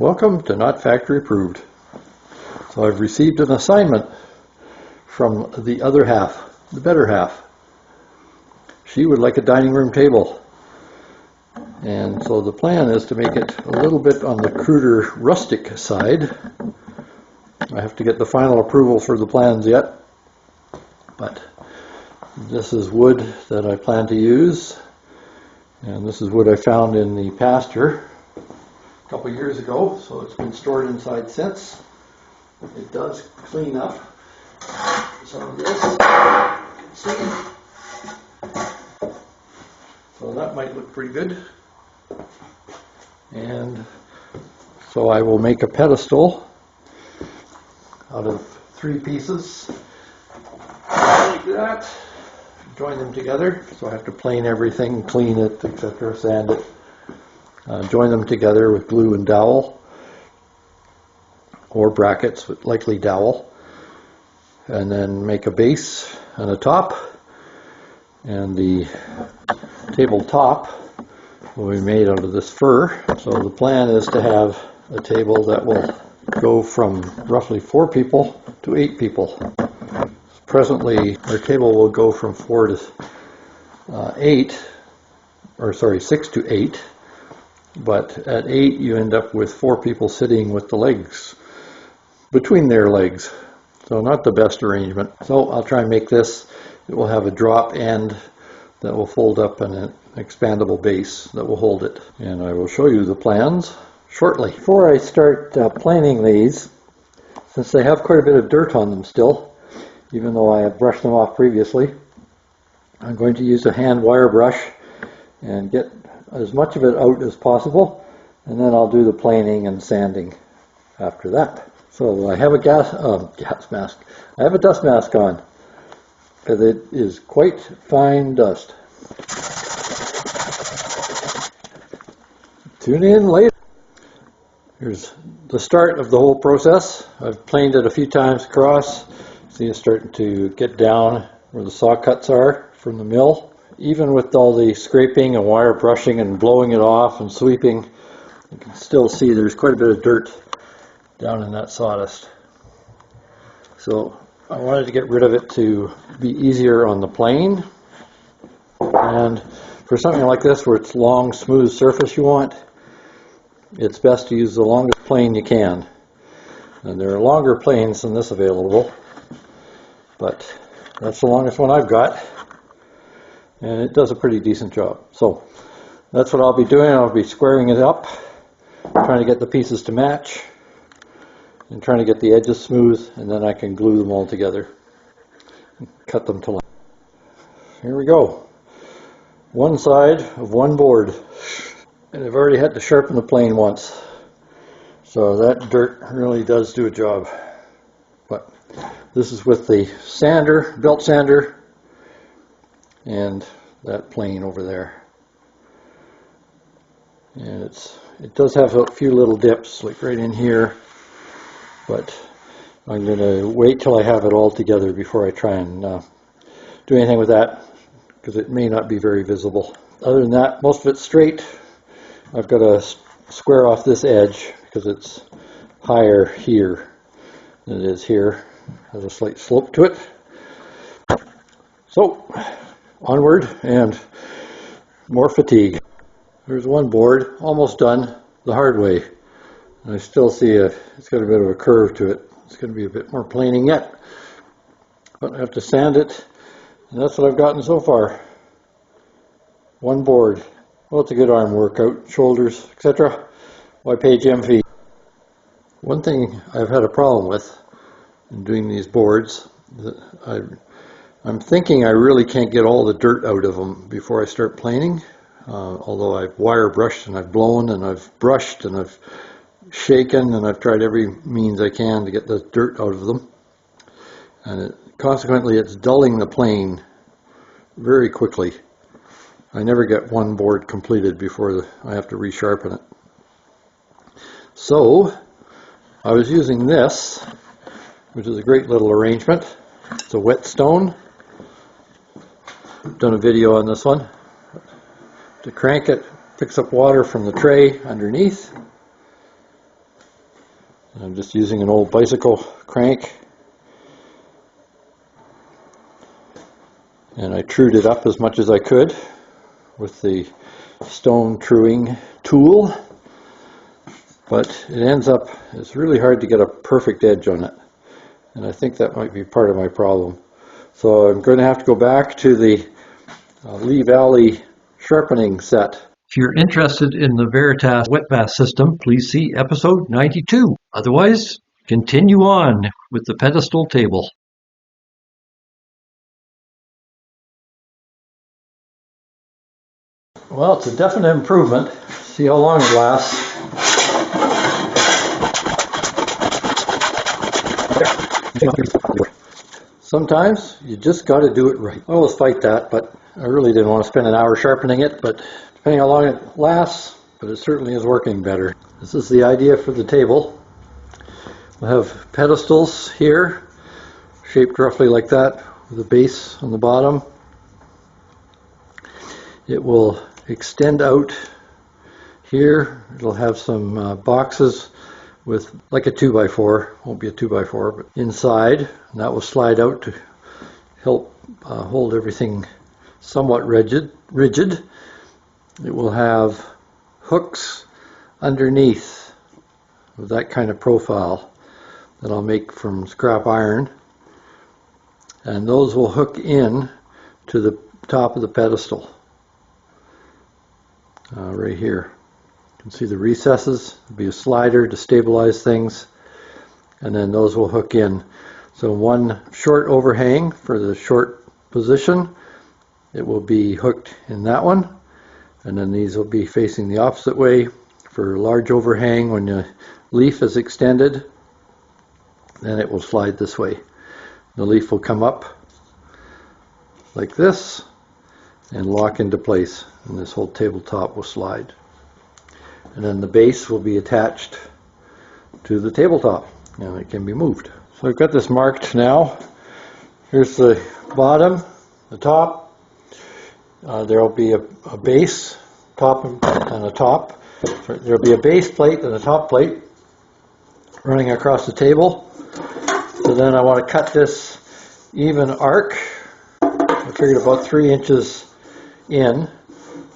Welcome to Not Factory Approved. So I've received an assignment from the other half, the better half. She would like a dining room table. And so the plan is to make it a little bit on the cruder rustic side. I have to get the final approval for the plans yet, but this is wood that I plan to use, and this is wood I found in the pasture a couple years ago, so it's been stored inside since. It does clean up some of this, you can see. So that might look pretty good. And so I will make a pedestal out of 3 pieces like that, join them together. So I have to plane everything, clean it, etc., sand it, join them together with glue and dowel, or brackets with likely dowel, and then make a base and a top, and the tabletop will be made out of this fir. So the plan is to have a table that will go from roughly 4 people to 8 people. Presently our table will go from 4 to 8, or sorry, 6 to 8, but at 8 you end up with 4 people sitting with the legs between their legs, so not the best arrangement. So I'll try and make this. It will have a drop end that will fold up and an expandable base that will hold it, and I will show you the plans shortly. Before I start planing these, since they have quite a bit of dirt on them still, even though I have brushed them off previously, I'm going to use a hand wire brush and get as much of it out as possible, and then I'll do the planing and sanding after that. So I have a gas mask. I have a dust mask on, because it is quite fine dust. Tune in later. Here's the start of the whole process. I've planed it a few times across. See, it's starting to get down where the saw cuts are from the mill. Even with all the scraping and wire brushing and blowing it off and sweeping, you can still see there's quite a bit of dirt down in that sawdust. So I wanted to get rid of it to be easier on the plane. And for something like this where it's long, smooth surface you want, it's best to use the longest plane you can. And there are longer planes than this available, but that's the longest one I've got, and it does a pretty decent job. So that's what I'll be doing. I'll be squaring it up, trying to get the pieces to match, and trying to get the edges smooth, and then I can glue them all together and cut them to length. Here we go. One side of one board. And I've already had to sharpen the plane once, so that dirt really does do a job. But this is with the sander, belt sander, and that plane over there. And it does have a few little dips, like right in here, but I'm going to wait till I have it all together before I try and do anything with that, because it may not be very visible. Other than that, most of it's straight. I've got to square off this edge because it's higher here than it is here. It has a slight slope to it. So, onward and more fatigue. There's one board, almost done the hard way. And I still see it's got a bit of a curve to it. It's going to be a bit more planing yet. But I have to sand it, and that's what I've gotten so far. One board. Well, it's a good arm workout, shoulders, etc. Why pay gym fee? One thing I've had a problem with in doing these boards, I'm thinking I really can't get all the dirt out of them before I start planing. Although I've wire brushed and I've blown and I've brushed and I've shaken and I've tried every means I can to get the dirt out of them. And consequently it's dulling the plane very quickly. I never get one board completed before I have to resharpen it. So I was using this, which is a great little arrangement. It's a whetstone. I've done a video on this one. To crank it, picks up water from the tray underneath, I'm just using an old bicycle crank, and I trued it up as much as I could with the stone truing tool, but it ends up, it's really hard to get a perfect edge on it, and I think that might be part of my problem. So I'm going to have to go back to the Lee Valley sharpening set. If you're interested in the Veritas wet bath system, please see episode 92. Otherwise, continue on with the pedestal table. Well, it's a definite improvement. See how long it lasts. Sometimes you just got to do it right. I always fight that, but I really didn't want to spend an hour sharpening it, but depending how long it lasts, but it certainly is working better. This is the idea for the table. We'll have pedestals here, shaped roughly like that, with a base on the bottom. It will extend out here. It'll have some boxes with like a 2x4, won't be a 2x4, but inside, and that will slide out to help hold everything somewhat rigid. It will have hooks underneath with that kind of profile that I'll make from scrap iron, and those will hook in to the top of the pedestal right here. You can see the recesses. There'll be a slider to stabilize things, and then those will hook in. So one short overhang for the short position, it will be hooked in that one, and then these will be facing the opposite way for large overhang. When the leaf is extended, then it will slide this way. The leaf will come up like this and lock into place, and this whole tabletop will slide. And then the base will be attached to the tabletop, and it can be moved. So I've got this marked now. Here's the bottom, the top. There will be a base, top and a top. There will be a base plate and a top plate running across the table. So then I want to cut this even arc. I figured about 3 inches in,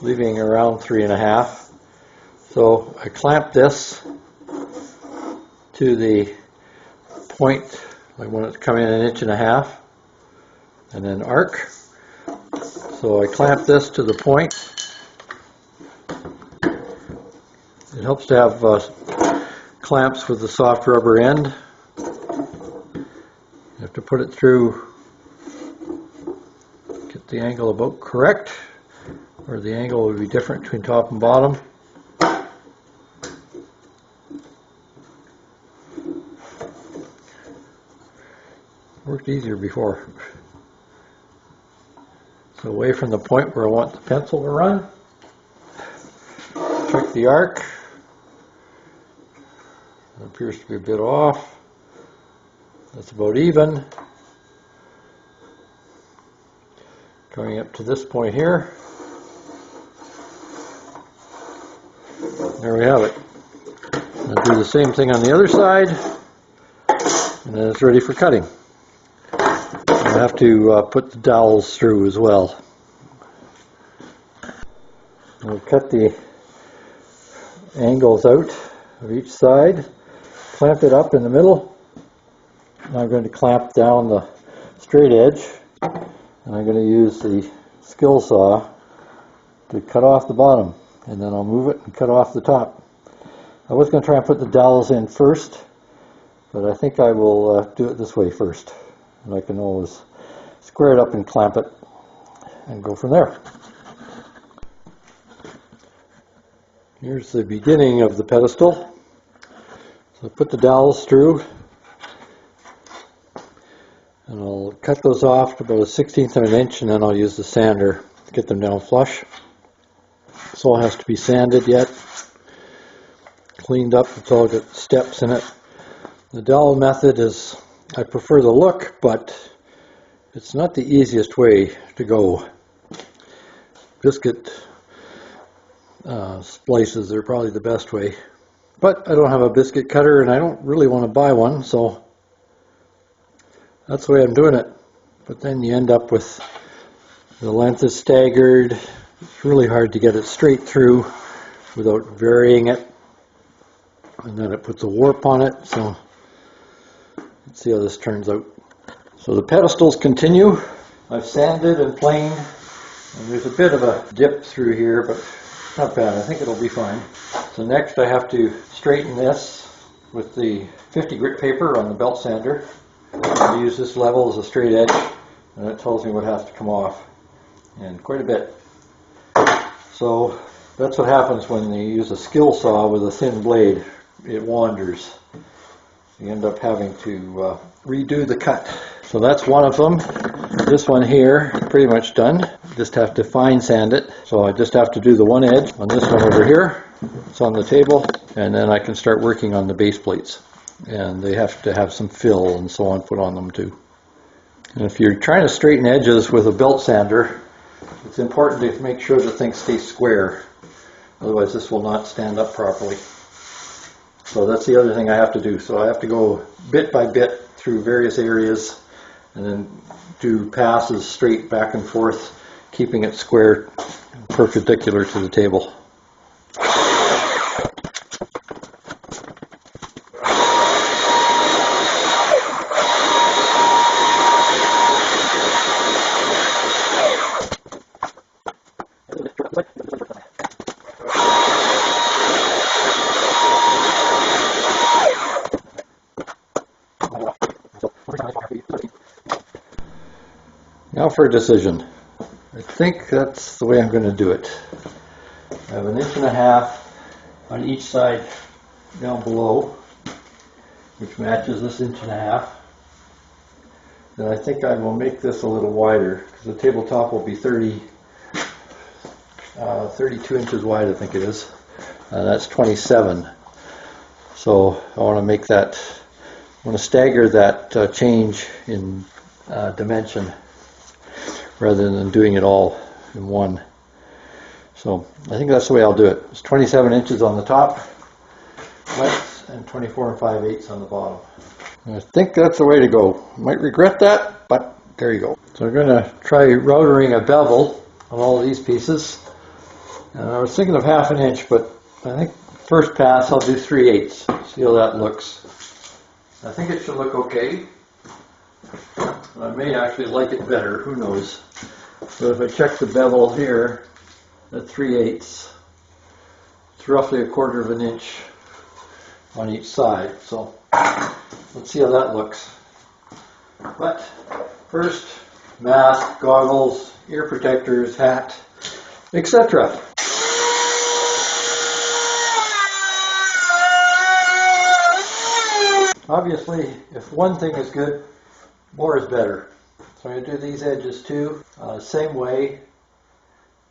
leaving around 3.5. So I clamp this to the point. I want it to come in 1.5 inches, and then arc. So I clamp this to the point. It helps to have clamps with the soft rubber end. You have to put it through, get the angle about correct, or the angle will be different between top and bottom. Worked easier before. So away from the point where I want the pencil to run. Check the arc. It appears to be a bit off. That's about even. Going up to this point here. There we have it. I'll do the same thing on the other side, and then it's ready for cutting. I have to put the dowels through as well. We'll cut the angles out of each side, clamp it up in the middle. Now I'm going to clamp down the straight edge, and I'm going to use the skill saw to cut off the bottom, and then I'll move it and cut off the top. I was going to try and put the dowels in first, but I think I will do it this way first, and I can always square it up and clamp it and go from there. Here's the beginning of the pedestal. So I put the dowels through, and I'll cut those off to about 1/16 of an inch, and then I'll use the sander to get them down flush. This all has to be sanded yet, cleaned up. It's all got steps in it. The dowel method is, I prefer the look, but it's not the easiest way to go. Biscuit splices are probably the best way. But I don't have a biscuit cutter and I don't really want to buy one, so that's the way I'm doing it. But then you end up with the length is staggered. It's really hard to get it straight through without varying it. And then it puts a warp on it, so let's see how this turns out. So the pedestals continue. I've sanded and planed, and there's a bit of a dip through here, but not bad. I think it'll be fine. So next I have to straighten this with the 50 grit paper on the belt sander. I use this level as a straight edge, and it tells me what has to come off, and quite a bit. So that's what happens when you use a skill saw with a thin blade. It wanders. You end up having to redo the cut. So that's one of them. This one here, pretty much done. Just have to fine sand it. So I just have to do the one edge on this one over here. It's on the table, and then I can start working on the base plates. And they have to have some fill and so on put on them too. And if you're trying to straighten edges with a belt sander, it's important to make sure that things stay square. Otherwise this will not stand up properly. So that's the other thing I have to do. So I have to go bit by bit through various areas and then do passes straight back and forth, keeping it square and perpendicular to the table. Now for a decision. I think that's the way I'm going to do it. I have 1.5 inches on each side down below, which matches this 1.5 inches. Then I think I will make this a little wider, because the tabletop will be 32 inches wide, I think it is. That's 27. So I want to make that, I want to stagger that change in dimension, rather than doing it all in one. So I think that's the way I'll do it. It's 27 inches on the top, length, and 24 5/8 on the bottom. I think that's the way to go. Might regret that, but there you go. So I'm going to try routering a bevel on all of these pieces. And I was thinking of 1/2 inch, but I think first pass I'll do 3/8. See how that looks. I think it should look okay. I may actually like it better, who knows. But if I check the bevel here at 3/8, it's roughly 1/4 inch on each side. So let's see how that looks. But first, mask, goggles, ear protectors, hat, etc. Obviously, if one thing is good, more is better. So I'm going to do these edges too, same way,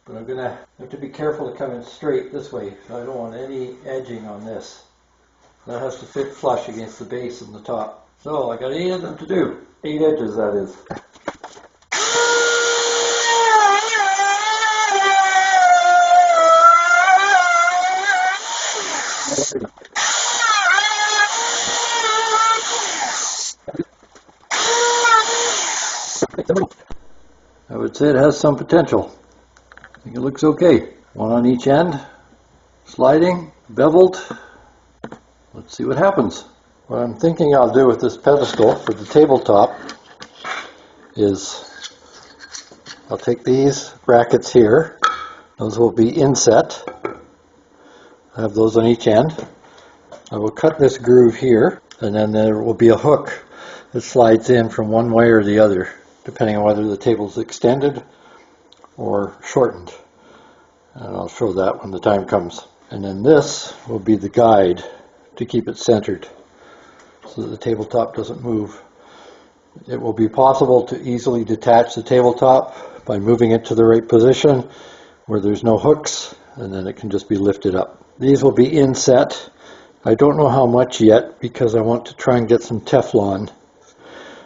but I'm going to have to be careful to come in straight this way. So I don't want any edging on this. That has to fit flush against the base and the top. So I got 8 of them to do. 8 edges, that is. I would say it has some potential. I think it looks okay. One on each end, sliding, beveled. Let's see what happens. What I'm thinking I'll do with this pedestal for the tabletop is I'll take these brackets here. Those will be inset. I have those on each end. I will cut this groove here, and then there will be a hook that slides in from one way or the other, depending on whether the table is extended or shortened. And I'll show that when the time comes. And then this will be the guide to keep it centered so that the tabletop doesn't move. It will be possible to easily detach the tabletop by moving it to the right position where there's no hooks, and then it can just be lifted up. These will be inset. I don't know how much yet because I want to try and get some Teflon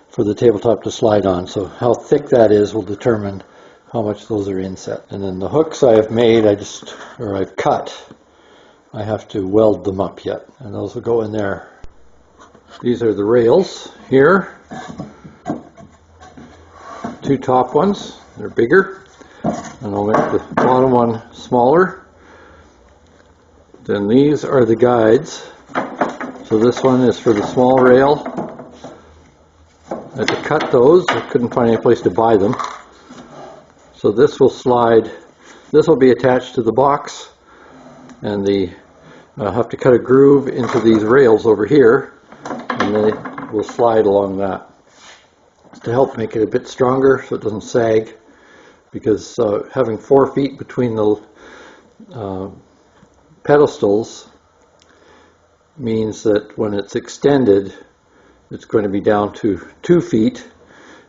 for the tabletop to slide on. So how thick that is will determine how much those are inset. And then the hooks I have made, I've cut. I have to weld them up yet, and those will go in there. These are the rails here. Two top ones, they're bigger, and I'll make the bottom one smaller. Then these are the guides. So this one is for the small rail. I had to cut those. I couldn't find any place to buy them. So this will slide. This will be attached to the box, and I'll have to cut a groove into these rails over here, and then it will slide along that. It's to help make it a bit stronger so it doesn't sag, because having 4 feet between the pedestals means that when it's extended, it's going to be down to 2 feet,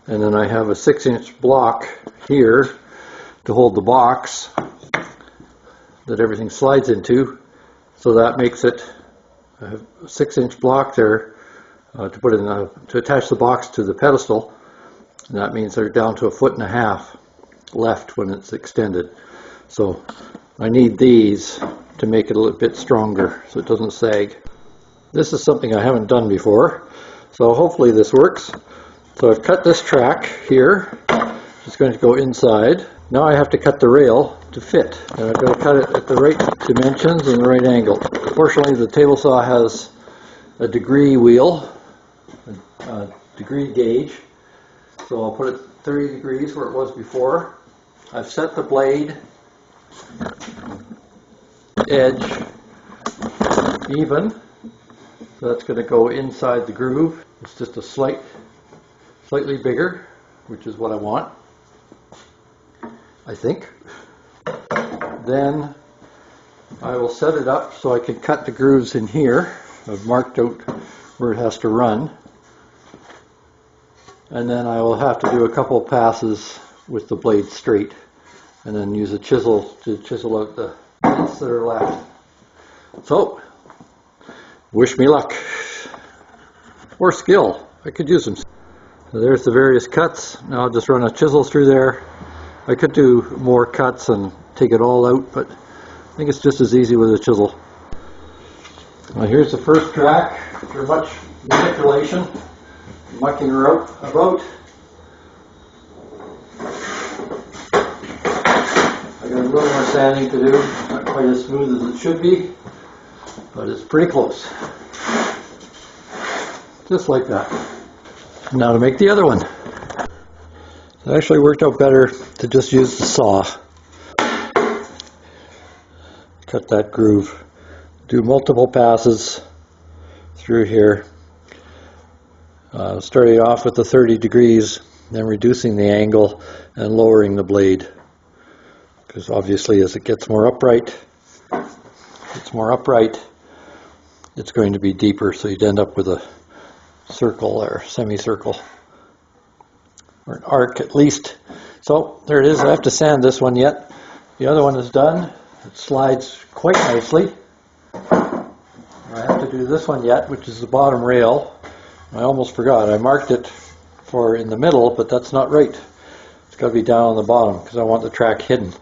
and then I have a 6-inch block here to hold the box that everything slides into, so that makes it a 6-inch block there to put in to attach the box to the pedestal, and that means they're down to 1.5 feet left when it's extended. So I need these to make it a little bit stronger so it doesn't sag. This is something I haven't done before, so hopefully this works. So I've cut this track here. It's going to go inside. Now I have to cut the rail to fit, and I've got to cut it at the right dimensions and the right angle. Fortunately, the table saw has a degree wheel, a degree gauge, so I'll put it 30 degrees where it was before. I've set the blade edge even, so that's going to go inside the groove. It's just a slightly bigger, which is what I want, I think. Then I will set it up so I can cut the grooves in here. I've marked out where it has to run, and then I will have to do a couple passes with the blade straight, and then use a chisel to chisel out the bits that are left. So, wish me luck. Or skill. I could use them. So there's the various cuts. Now I'll just run a chisel through there. I could do more cuts and take it all out, but I think it's just as easy with a chisel. Well, here's the first track. After much manipulation, mucking her about. I got a little more sanding to do. Not quite as smooth as it should be, but it's pretty close. Just like that. Now to make the other one. It actually worked out better to just use the saw. Cut that groove. Do multiple passes through here. Starting off with the 30 degrees, then reducing the angle and lowering the blade. Because obviously as it gets more upright, it's going to be deeper, so you'd end up with a circle or semicircle, or an arc at least. So there it is. I have to sand this one yet. The other one is done. It slides quite nicely. I have to do this one yet, which is the bottom rail. I almost forgot. I marked it for in the middle, but that's not right. It's got to be down on the bottom because I want the track hidden.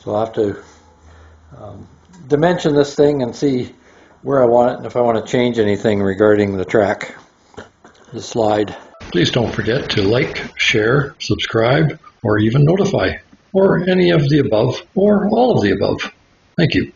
So I'll have to dimension this thing and see where I want it and if I want to change anything regarding the track, the slide. Please don't forget to like, share, subscribe, or even notify, or any of the above, or all of the above. Thank you.